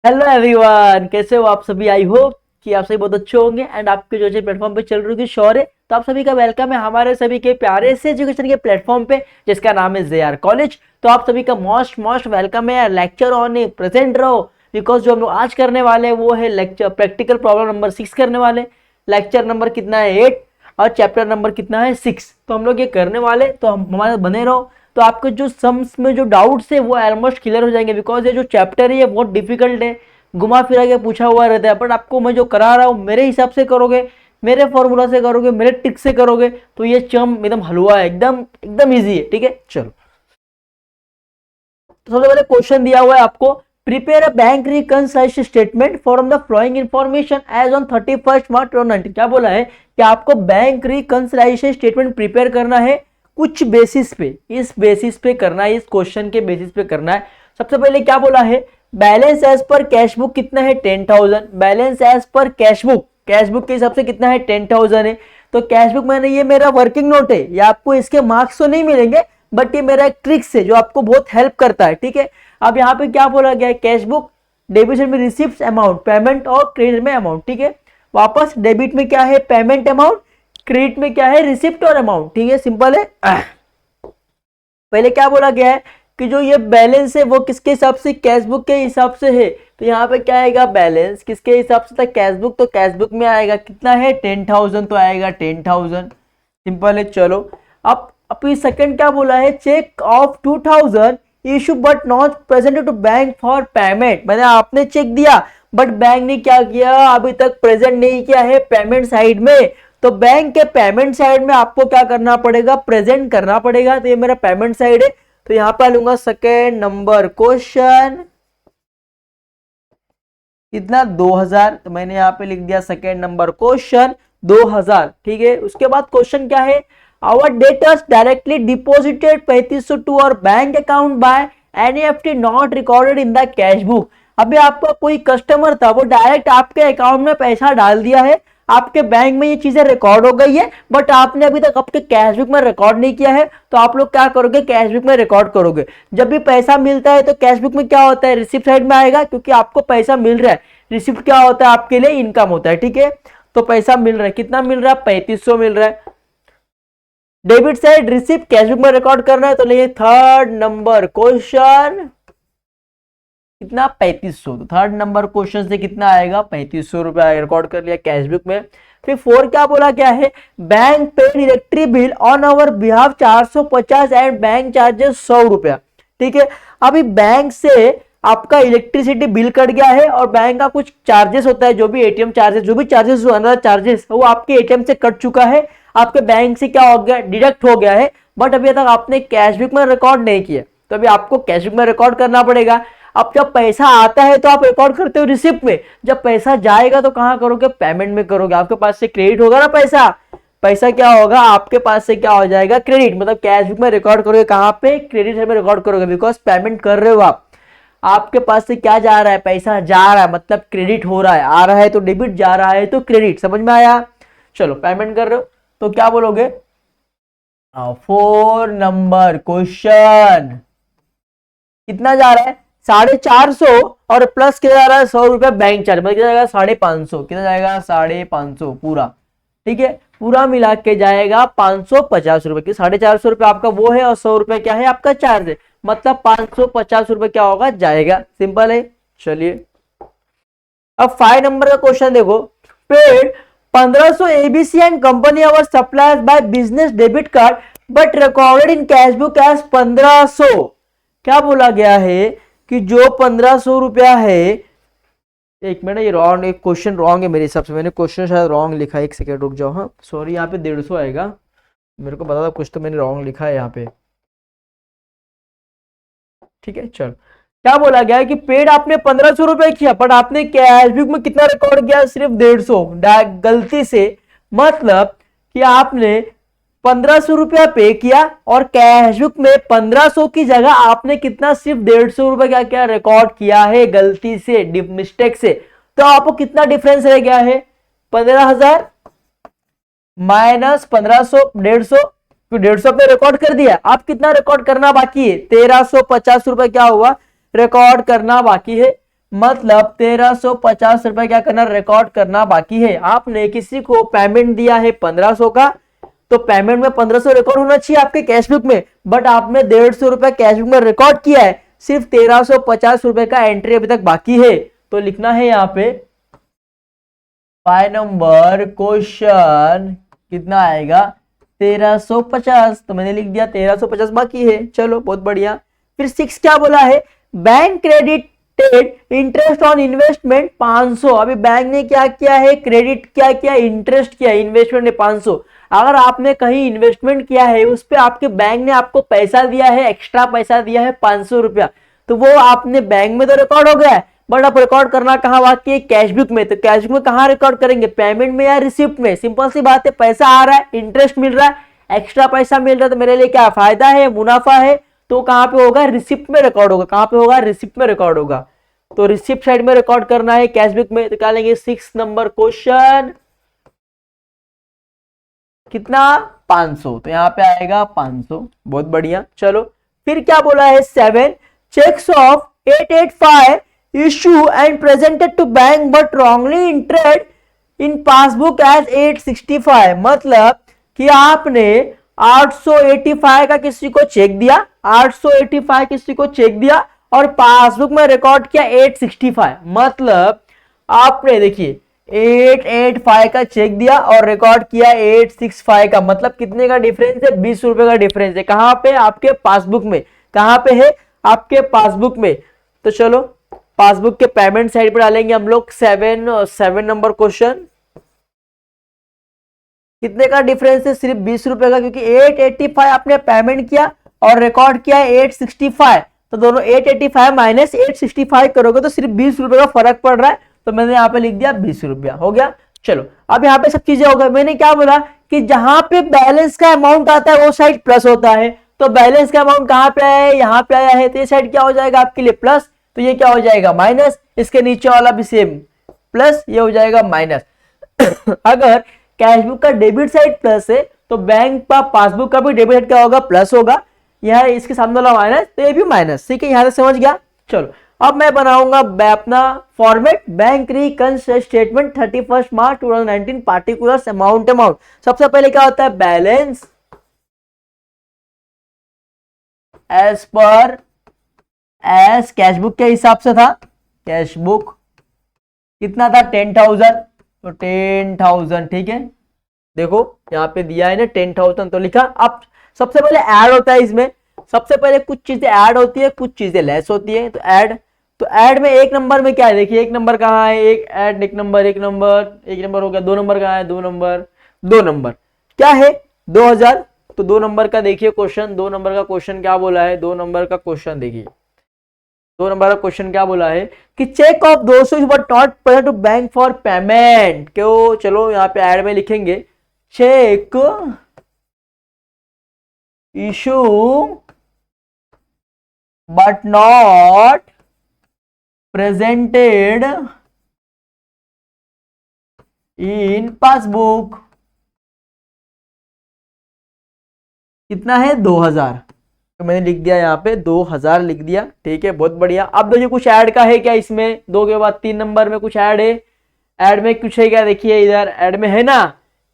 Hello everyone, कैसे हो आप सभी। आई होप कि आप सभी बहुत अच्छे होंगे एंड आपके जो प्लेटफॉर्म पे चल रही होगी श्योर है। तो आप सभी का वेलकम है हमारे सभी के प्यारे से एजुकेशन के प्लेटफॉर्म पे जिसका नाम है जे आर कॉलेज। तो आप सभी का मोस्ट मोस्ट वेलकम है। लेक्चर ऑन प्रेजेंट रहो बिकॉज जो हम लोग आज करने वाले हैं वो है लेक्चर प्रैक्टिकल प्रॉब्लम नंबर 6 करने वाले। लेक्चर नंबर कितना है 8 और चैप्टर नंबर कितना है 6। तो हम लोग ये करने वाले, तो हम हमारे साथ बने रहो। तो आपके जो सम्स में जो डाउट्स है वो ऑलमोस्ट क्लियर हो जाएंगे बिकॉज ये जो चैप्टर है ये बहुत डिफिकल्ट है, घुमा फिरा के पूछा हुआ रहता है। बट आपको मैं जो करा रहा हूँ मेरे हिसाब से करोगे, मेरे फॉर्मूला से करोगे, मेरे ट्रिक से करोगे तो ये चम एकदम हलवा है, एकदम एकदम ईजी है। ठीक है, चलो। तो सबसे पहले क्वेश्चन दिया हुआ है आपको, prepare a bank reconciliation statement for the flowing information as on 31 March 2019। क्या बोला है कि आपको बैंक रिकंसिलिएशन स्टेटमेंट प्रिपेयर करना है कुछ बेसिस पे, इस बेसिस पे करना है, इस क्वेश्चन के बेसिस पे करना है। सबसे पहले क्या बोला है, balance as per cash book कितना है 10,000। Balance as per cash book, cash book के हिसाब से कितना है 10,000 है। तो कैश बुक मैंने, ये मेरा वर्किंग नोट है, ये आपको इसके मार्क्स तो नहीं मिलेंगे बट ये मेरा एक ट्रिक्स है जो आपको बहुत हेल्प करता है। ठीक है, अब यहाँ पे क्या बोला गया है, कैश बुक डेबिट साइड में रिसिप्ट अमाउंट पेमेंट और क्रेडिट में अमाउंट। ठीक है, वापस डेबिट में क्या है पेमेंट अमाउंट, क्रेडिट में क्या है रिसिप्ट और अमाउंट। ठीक है, सिंपल है। पहले क्या बोला गया है कि जो ये बैलेंस है वो किसके हिसाब से, कैश बुक के हिसाब से है। तो यहाँ पे क्या आएगा, बैलेंस किसके हिसाब से था, कैश बुक। तो कैश बुक में आएगा कितना है 10,000, तो आएगा 10,000। सिंपल है, चलो। अब अपनी सेकंड क्या बोला है, cheque of 2,000 issue but not presented to bank for payment. मैंने आपने चेक दिया बट बैंक ने क्या किया, अभी तक प्रेजेंट नहीं किया है पेमेंट साइड में। तो बैंक के पेमेंट साइड में आपको क्या करना पड़ेगा, प्रेजेंट करना पड़ेगा। तो ये मेरा पेमेंट साइड है, तो यहां पर लूंगा सेकेंड नंबर क्वेश्चन कितना 2,000। तो मैंने यहां पे लिख दिया सेकेंड नंबर क्वेश्चन 2,000। ठीक है, उसके बाद क्वेश्चन क्या है, our debtors directly deposited 3500 to our bank account by NEFT not recorded in the cash book. अभी आपका कोई कस्टमर था, वो डायरेक्ट आपके अकाउंट में पैसा डाल दिया है, आपके बैंक में ये चीजें रिकॉर्ड हो गई है बट आपने अभी तक आपके कैश बुक में रिकॉर्ड नहीं किया है। तो आप लोग क्या करोगे, कैश बुक में रिकॉर्ड करोगे। जब भी पैसा मिलता है तो कैश बुक में क्या होता है, रिसिप्ट साइड में आएगा क्योंकि आपको पैसा मिल रहा है। रिसिप्ट क्या होता है, आपके लिए इनकम होता है। ठीक है, तो पैसा मिल रहा है, कितना मिल रहा है 3500 मिल रहा है। Debit side receipt cash book में रिकॉर्ड करना है, तो लिए थर्ड नंबर क्वेश्चन कितना 3500। तो थर्ड नंबर क्वेश्चन से कितना आएगा 3500 रुपया रिकॉर्ड कर लिया कैश बुक में। फिर 4 क्या बोला क्या है, bank paid electric bill on our behalf 450 and bank charges 100 रुपया। ठीक है, अभी बैंक से आपका इलेक्ट्रिसिटी बिल कट गया है और बैंक का कुछ चार्जेस होता है, जो भी एटीएम चार्जेस, जो भी चार्जेस अनदर चार्जेस वो आपके एटीएम से कट चुका है, आपके बैंक से क्या हो गया, डिडक्ट हो गया है। बट अभी तक आपने कैश बुक में रिकॉर्ड नहीं किया, तो अभी आपको कैश बुक में रिकॉर्ड करना पड़ेगा। अब जब पैसा आता है तो आप रिकॉर्ड करते हो रिसिप्ट में, जब पैसा जाएगा तो कहां करोगे, पेमेंट में करोगे। आपके पास से क्रेडिट होगा ना पैसा, पैसा क्या होगा आपके पास से क्या हो जाएगा, क्रेडिट। मतलब कैश बुक में रिकॉर्ड करोगे कहां पे, क्रेडिट साइड में रिकॉर्ड करोगे बिकॉज पेमेंट कर रहे हो आप। आपके पास से क्या जा रहा है, पैसा जा रहा है मतलब क्रेडिट हो रहा है, आ रहा है तो डेबिट, जा रहा है तो क्रेडिट। समझ में आया, चलो पेमेंट कर रहे हो तो क्या बोलोगे, 4 नंबर क्वेश्चन कितना जा रहा है 450 और प्लस कितना जा रहा है 100 रुपया बैंक चार्ज, मतलब कितना जाएगा 550, कितना जाएगा 550 पूरा। ठीक है, पूरा मिला के जाएगा 550 रुपए की। 450 रुपए आपका वो है और 100 रुपए क्या है आपका चार्ज है, मतलब 550 रुपए क्या होगा जाएगा। सिंपल है, चलिए। अब 5 नंबर का क्वेश्चन देखो, paid 1500 ABC and company our suppliers by business debit card but recorded in cash book as 1500। क्या बोला गया है कि जो 1500 रुपया है, एक मिनट ये रॉन्ग, एक क्वेश्चन रॉन्ग है मेरे हिसाब से, मैंने क्वेश्चन शायद रॉन्ग लिखा है, एक सेकेंड रुक जाओ। हाँ सॉरी, यहाँ पे 150 आएगा, मेरे को पता था कुछ तो मैंने रॉन्ग लिखा है यहाँ पे। ठीक है, चल। क्या बोला गया है कि पेड आपने 1500 रुपए किया बट आपने कैश बुक में कितना रिकॉर्ड किया, सिर्फ 150 गलती से। मतलब कि आपने 1500 रुपया पे किया और कैश बुक में 1500 की जगह आपने कितना, सिर्फ 150 रुपया क्या क्या रिकॉर्ड किया है गलती से, मिस्टेक से। तो आपको कितना डिफरेंस रह गया है, 15,000 माइनस 1500, 150। तो 150 आपने रिकॉर्ड कर दिया, आप कितना रिकॉर्ड करना बाकी है, 1350 रुपए क्या हुआ रिकॉर्ड करना बाकी है। मतलब 1350 रुपए क्या करना, रिकॉर्ड करना बाकी है। आपने किसी को पेमेंट दिया है 1500 का, तो पेमेंट में 1500 रिकॉर्ड होना चाहिए आपके कैशबुक में, बट आपने 150 रुपए कैशबुक में रिकॉर्ड किया है, सिर्फ 1350 रुपए का एंट्री अभी तक बाकी है। तो लिखना है यहाँ पे 5 नंबर क्वेश्चन कितना आएगा 1350, तो मैंने लिख दिया 1350 बाकी है। चलो बहुत बढ़िया। फिर 6 क्या बोला है, bank credited interest on investment 500। अभी बैंक ने क्या किया है, क्रेडिट क्या किया, इंटरेस्ट किया, इन्वेस्टमेंट ने 500। अगर आपने कहीं इन्वेस्टमेंट किया है उस पे आपके बैंक ने आपको पैसा दिया है, एक्स्ट्रा पैसा दिया है 500 रुपया, तो वो आपने बैंक में तो रिकॉर्ड हो गया है, बट आप रिकॉर्ड करना कहां बाकी है, कैशबुक में। तो कैशबुक में कहां रिकॉर्ड करेंगे, पेमेंट में या रिसिप्ट में। सिंपल सी बात है, पैसा आ रहा है, इंटरेस्ट मिल रहा है, एक्स्ट्रा पैसा मिल रहा है, तो मेरे लिए क्या फायदा है, मुनाफा है। तो कहां पे होगा, रिसिप्ट में रिकॉर्ड होगा। कहां पे होगा, रिसिप्ट में रिकॉर्ड होगा। तो रिसिप्ट साइड में रिकॉर्ड करना है कैशबुक में। तो क्या लेंगे, 6 नंबर क्वेश्चन कितना 500, तो यहां पे आएगा 500। बहुत बढ़िया। चलो फिर क्या बोला है 7, cheques of 885 issue and presented to bank but wrongly entered in passbook as 865। मतलब कि आपने 885 का किसी को चेक दिया, 885 किसी को चेक दिया और पासबुक में रिकॉर्ड किया 865। मतलब आपने देखिए 885 का चेक दिया और रिकॉर्ड किया 865 का, मतलब कितने का डिफरेंस है, 20 रुपए का डिफरेंस है। कहां पे, आपके पासबुक में। कहां पे है, आपके पासबुक में। तो चलो पासबुक के पेमेंट साइड पर डालेंगे हम लोग 7 नंबर क्वेश्चन। कितने का डिफरेंस है, सिर्फ 20 रुपए का, क्योंकि 885 आपने पेमेंट किया और रिकॉर्ड किया 865। तो दोनों 885 माइनस 865 करोगे तो सिर्फ 20 रुपए का फर्क पड़ रहा है, तो मैंने यहाँ पे लिख दिया 20 रुपया। हो गया। चलो अब यहाँ पे सब चीजें हो गई। मैंने क्या बोला कि जहां पे बैलेंस का अमाउंट आता है वो साइड प्लस होता है, तो बैलेंस का अमाउंट कहां पे आया है, यहाँ पे आया है, तो ये साइड क्या हो जाएगा आपके लिए प्लस, तो ये क्या हो जाएगा माइनस। इसके नीचे वाला भी सेम प्लस, ये हो जाएगा माइनस। अगर कैशबुक का डेबिट साइड प्लस है तो बैंक का पासबुक का भी डेबिट साइड क्या होगा, प्लस होगा। यह इसके सामने वाला माइनस, तो ये भी माइनस। ठीक है, यहां से समझ गया। चलो अब मैं बनाऊंगा अपना format, bank reconciliation statement 31 March 2019 particulars amount. सबसे पहले क्या होता है, balance as per as cashbook के हिसाब से था। कैशबुक कितना था 10,000, तो 10,000। ठीक है, देखो यहाँ पे दिया है ना 10,000, तो लिखा। अब सबसे पहले ऐड होता है इसमें, सबसे पहले कुछ चीजें ऐड होती है, कुछ चीजें लेस होती है। तो ऐड में 1 नंबर में क्या है, देखिए 1 नंबर कहाँ है, एक नंबर हो गया। 2 नंबर कहाँ है, 2 नंबर क्या है 2000। तो 2 नंबर का देखिए क्वेश्चन, 2 नंबर का क्वेश्चन क्या बोला है, 2 नंबर का क्वेश्चन देखिए। 2 नंबर का क्वेश्चन क्या बोला है कि cheque of 200 but not present to bank for payment. क्यों, चलो यहाँ पे ऐड में लिखेंगे cheque issue but not presented in passbook. कितना है 2000, तो मैंने लिख दिया यहाँ पे 2000 लिख दिया। ठीक है, बहुत बढ़िया। अब देखिए कुछ ऐड का है क्या इसमें, 2 के बाद 3 नंबर में कुछ ऐड है। ऐड में कुछ है क्या, देखिए इधर ऐड में है ना,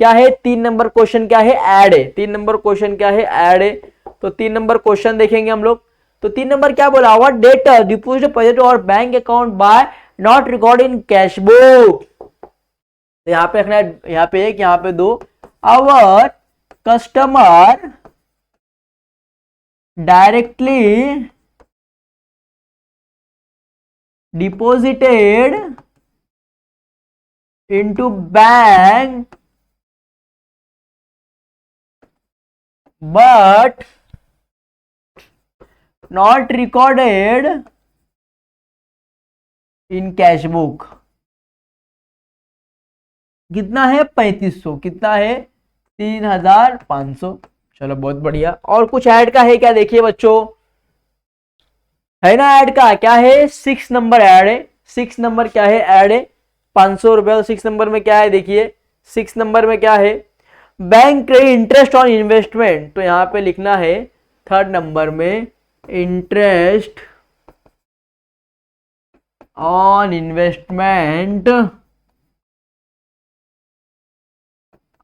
क्या है 3 नंबर क्वेश्चन क्या है, ऐड है। 3 नंबर क्वेश्चन क्या है, ऐड है। तो 3 नंबर क्वेश्चन देखेंगे हम लोग। तो 3 नंबर क्या बोला, व्हाट डेटा डिपॉजिट प्रेजेंट और bank account bye not record in cash book. तो यहाँ पे रखना है, यहाँ पे 1, यहाँ पे 2। Our customer directly deposited into bank but not recorded in cash book. कितना है 3500, कितना है 3500। चलो बहुत बढ़िया। और कुछ ऐड का है क्या, देखिए बच्चों, है ना ऐड का, क्या है 6 नंबर ऐड है। 6 नंबर क्या है, ऐड है 500 रुपया। तो 6 नंबर में क्या है, देखिए 6 नंबर में क्या है, bank credit interest on investment. तो यहां पे लिखना है 3rd नंबर में interest on investment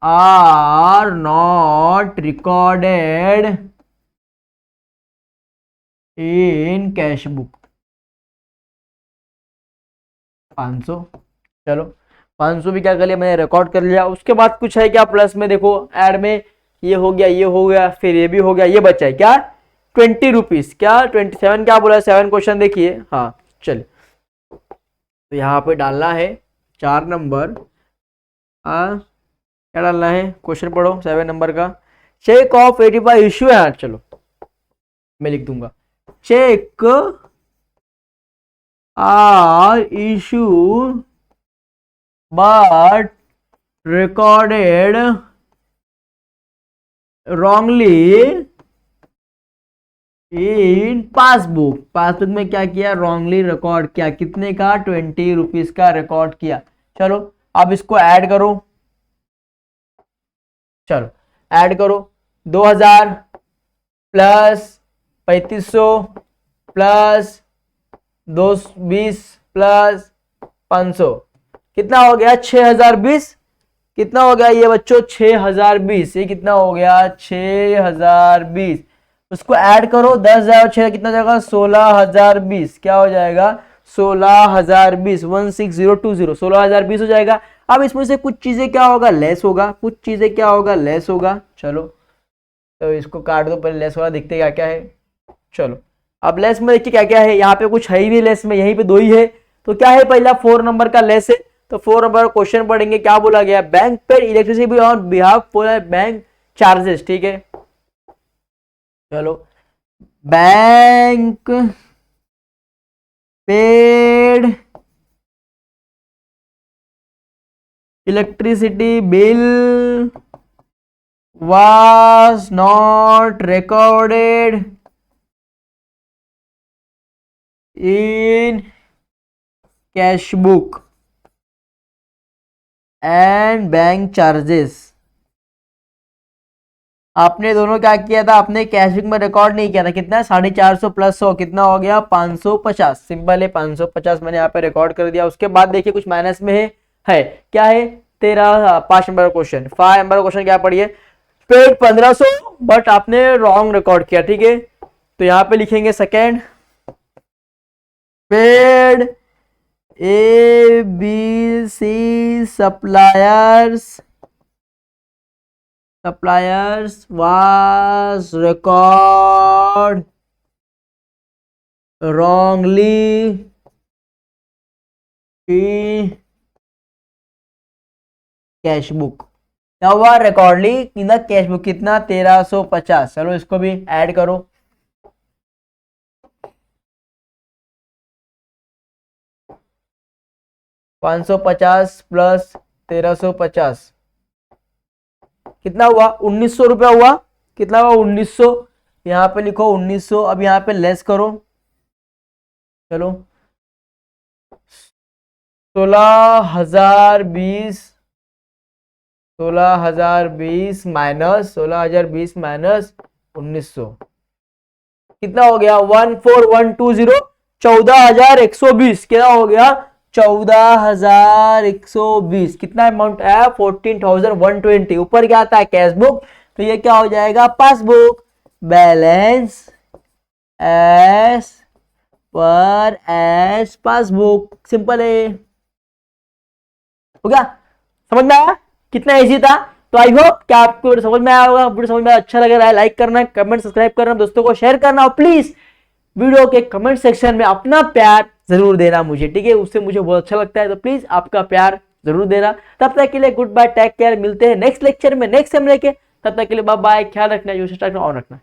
are not recorded in cash book. 500, चलो 500 भी क्या कर लिया मैंने, रिकॉर्ड कर लिया। उसके बाद कुछ है क्या प्लस में, देखो ऐड में ये हो गया, ये हो गया, फिर ये भी हो गया, ये बचा है क्या 20 रुपीज, क्या 27 क्या बोला, 7 क्वेश्चन देखिए। हाँ चलिए, तो यहाँ पे डालना है 4 नंबर, क्या डालना है, क्वेश्चन पढ़ो 7 नंबर का। चेक ऑफ 85 इश्यू है, चलो मैं लिख दूंगा, cheque are issue but recorded wrongly in passbook. Passbook में क्या किया, रॉन्गली रिकॉर्ड किया, कितने का 20 रुपीज का रिकॉर्ड किया। चलो अब इसको ऐड करो, चलो ऐड करो, 2000 प्लस 3500 प्लस 220 प्लस 500 कितना हो गया 6020। कितना हो गया ये बच्चों 6020, ये कितना हो गया 6020। उसको ऐड करो 10,000 6 कितना जाएगा 16,020, क्या हो जाएगा 16,020, 16020, 16,020 हो जाएगा। अब इसमें से कुछ चीजें क्या होगा लेस होगा, कुछ चीजें क्या होगा लेस होगा। चलो तो इसको काट दो, पहले लेस वाला दिखते क्या क्या है। चलो अब लेस में देखिए क्या क्या है, यहाँ पे कुछ है ही नहीं लेस में, यहीं पे 2 ही है। तो क्या है, पहला 4 नंबर का लेस है, तो 4 नंबर क्वेश्चन पढ़ेंगे, क्या बोला गया, bank paid electricity on behalf for bank charges. ठीक है, चलो bank paid electricity bill was not recorded in cash book and bank charges। आपने दोनों क्या किया था, आपने कैश बुक में रिकॉर्ड नहीं किया था, कितना 450 प्लस 100 कितना हो गया 550। सिंपल है 550 मैंने यहाँ पे रिकॉर्ड कर दिया। उसके बाद देखिए कुछ माइनस में है क्या है, 5 नंबर क्वेश्चन, 5 नंबर क्वेश्चन क्या पढ़िए, पेड 1500 बट आपने रॉन्ग रिकॉर्ड किया। ठीक है, तो यहाँ पे लिखेंगे second, paid A B C suppliers was record wrongly in cash book. क्या हुआ, recordly in the cash book, कितना 1350। चलो इसको भी ऐड करो, $550 प्लस 1350 कितना हुआ 1900 रुपया हुआ। कितना हुआ 1900, यहाँ पे लिखो 1900। अब यहाँ पे लेस करो, चलो 16,020 माइनस 16,020 माइनस 1900 कितना हो गया 14120, 14,120। क्या हो गया 14,120। कितना अमाउंट है 14,120। ऊपर क्या आता है कैश बुक, तो ये क्या हो जाएगा passbook, balance as per as passbook. Simple है, हो गया, समझ में आया कितना इजी था। तो आई होप कि आपको समझ में आया होगा। वीडियो समझ में अच्छा लग रहा है, लाइक करना, कमेंट सब्सक्राइब करना, दोस्तों को शेयर करना, और प्लीज वीडियो के कमेंट सेक्शन में अपना प्यार जरूर देना मुझे, ठीक है, उससे मुझे बहुत अच्छा लगता है। तो प्लीज आपका प्यार जरूर देना। तब तक के लिए गुड बाय, टेक केयर, मिलते हैं नेक्स्ट लेक्चर में नेक्स्ट टाइम लेके। तब तक के लिए बाय बाय, ख्याल रखना, जो ऑन रखना।